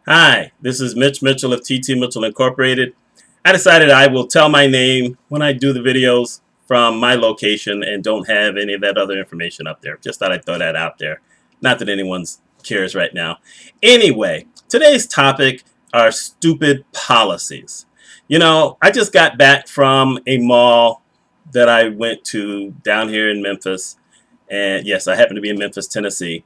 Hi, this is Mitch Mitchell of TT Mitchell Incorporated. I decided I will tell my name when I do the videos from my location and don't have any of that other information up there. Just thought I'd throw that out there. Not that anyone cares right now. Anyway, today's topic are stupid policies. I just got back from a mall that I went to down here in Memphis. And yes, I happen to be in Memphis, Tennessee.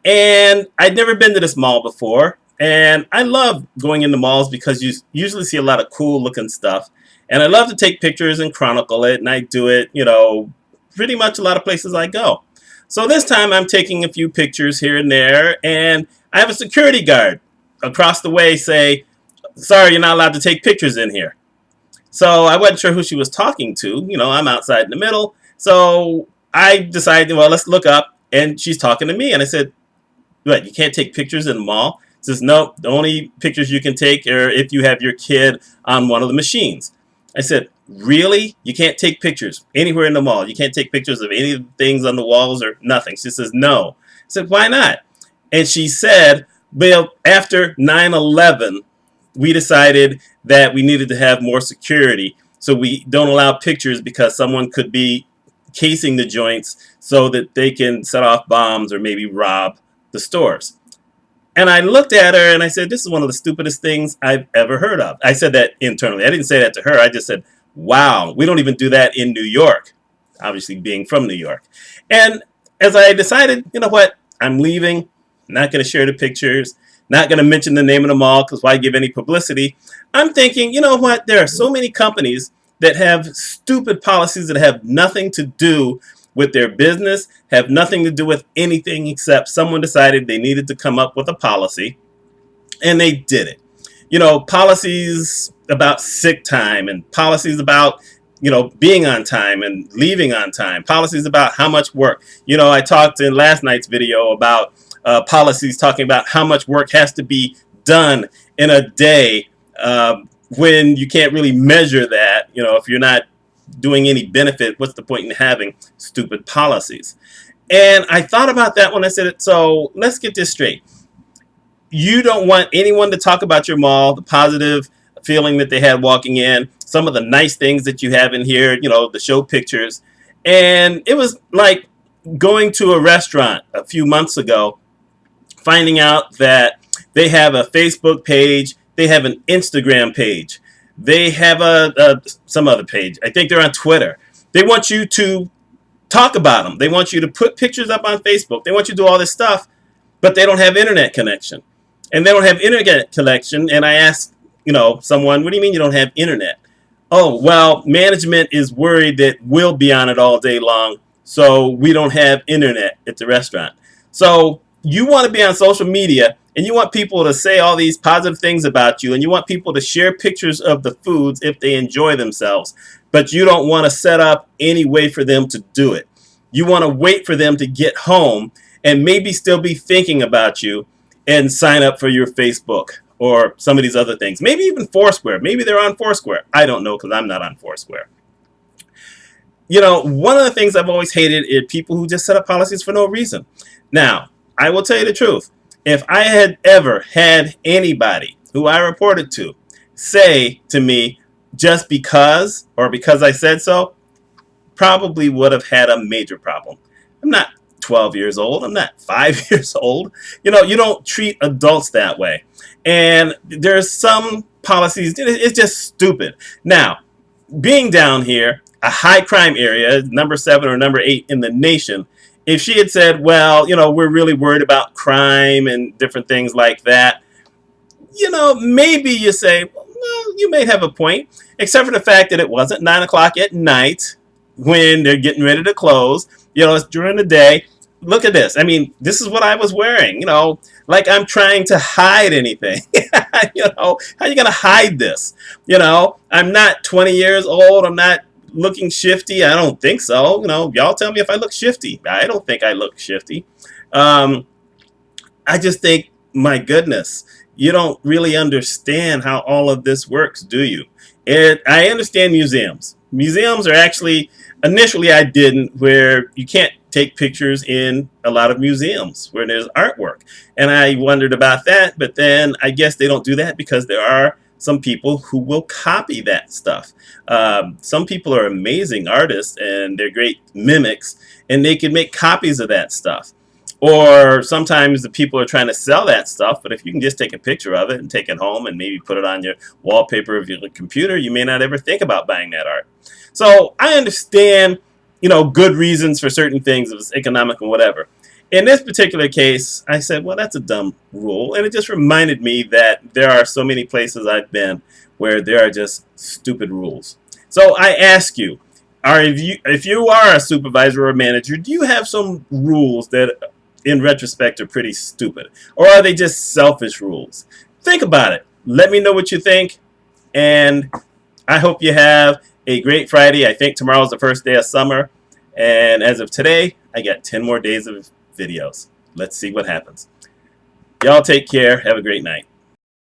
And I'd never been to this mall before. And I love going into malls because you usually see a lot of cool looking stuff. And I love to take pictures and chronicle it. And I do it, pretty much a lot of places I go. So this time I'm taking a few pictures here and there. And I have a security guard across the way say, sorry, you're not allowed to take pictures in here. So I wasn't sure who she was talking to. I'm outside in the middle. So I decided, well, let's look up. And she's talking to me. And I said, what, you can't take pictures in the mall? Says, no, the only pictures you can take are if you have your kid on one of the machines. I said, really? You can't take pictures anywhere in the mall? You can't take pictures of any of the things on the walls or nothing? She says, no. I said, why not? And she said, well, after 9/11, we decided that we needed to have more security. So we don't allow pictures because someone could be casing the joints so that they can set off bombs or maybe rob the stores. And I looked at her and I said, this is one of the stupidest things I've ever heard of. I said that internally. I didn't say that to her. I just said, wow, we don't even do that in New York, obviously being from New York. And as I decided, you know what, I'm leaving, not going to share the pictures, not going to mention the name of the mall because why give any publicity? I'm thinking, you know what, there are so many companies that have stupid policies that have nothing to do with their business, have nothing to do with anything except someone decided they needed to come up with a policy, and they did it. Policies about sick time and policies about, being on time and leaving on time, policies about how much work. I talked in last night's video about policies talking about how much work has to be done in a day when you can't really measure that, if you're not doing any benefit, what's the point in having stupid policies? And I thought about that when I said it. So let's get this straight. You don't want anyone to talk about your mall, the positive feeling that they had walking in, some of the nice things that you have in here, the show pictures. And it was like going to a restaurant a few months ago, finding out that they have a Facebook page, they have an Instagram page, they have some other page. I think they're on Twitter. They want you to talk about them. They want you to put pictures up on Facebook. They want you to do all this stuff, but they don't have internet connection. And they don't have internet connection. And I asked, someone, what do you mean you don't have internet? Oh, well, management is worried that we'll be on it all day long, so we don't have internet at the restaurant. So you want to be on social media, and you want people to say all these positive things about you, and you want people to share pictures of the foods if they enjoy themselves, but you don't want to set up any way for them to do it. You want to wait for them to get home and maybe still be thinking about you and sign up for your Facebook or some of these other things. Maybe even Foursquare. Maybe they're on Foursquare. I don't know because I'm not on Foursquare. One of the things I've always hated is people who just set up policies for no reason. Now, I will tell you the truth. If I had ever had anybody who I reported to say to me, just because or because I said so, probably would have had a major problem. I'm not 12 years old. I'm not 5 years old. You don't treat adults that way. And there's some policies, it's just stupid. Now, being down here, a high crime area, number 7 or number 8 in the nation, if she had said, well, we're really worried about crime and different things like that, maybe you say, well, you may have a point, except for the fact that it wasn't 9 o'clock at night when they're getting ready to close. It's during the day. Look at this. I mean, this is what I was wearing, like I'm trying to hide anything. How are you going to hide this? I'm not 20 years old. I'm not looking shifty. I don't think so. Y'all tell me if I look shifty. I don't think I look shifty. I just think, my goodness, you don't really understand how all of this works, do you? I understand museums. Museums are actually, initially I didn't, where you can't take pictures in a lot of museums where there's artwork. And I wondered about that, but then I guess they don't do that because there are some people who will copy that stuff. Some people are amazing artists and they're great mimics, and they can make copies of that stuff. Or sometimes the people are trying to sell that stuff, but if you can just take a picture of it and take it home and maybe put it on your wallpaper of your computer, you may not ever think about buying that art. So I understand, good reasons for certain things, if it's economic and whatever. In this particular case, I said, well, that's a dumb rule. And it just reminded me that there are so many places I've been where there are just stupid rules. So I ask you, if you are a supervisor or a manager, do you have some rules that in retrospect are pretty stupid? Or are they just selfish rules? Think about it. Let me know what you think. And I hope you have a great Friday. I think tomorrow's the first day of summer. And as of today, I got 10 more days of videos. Let's see what happens. Y'all take care. Have a great night.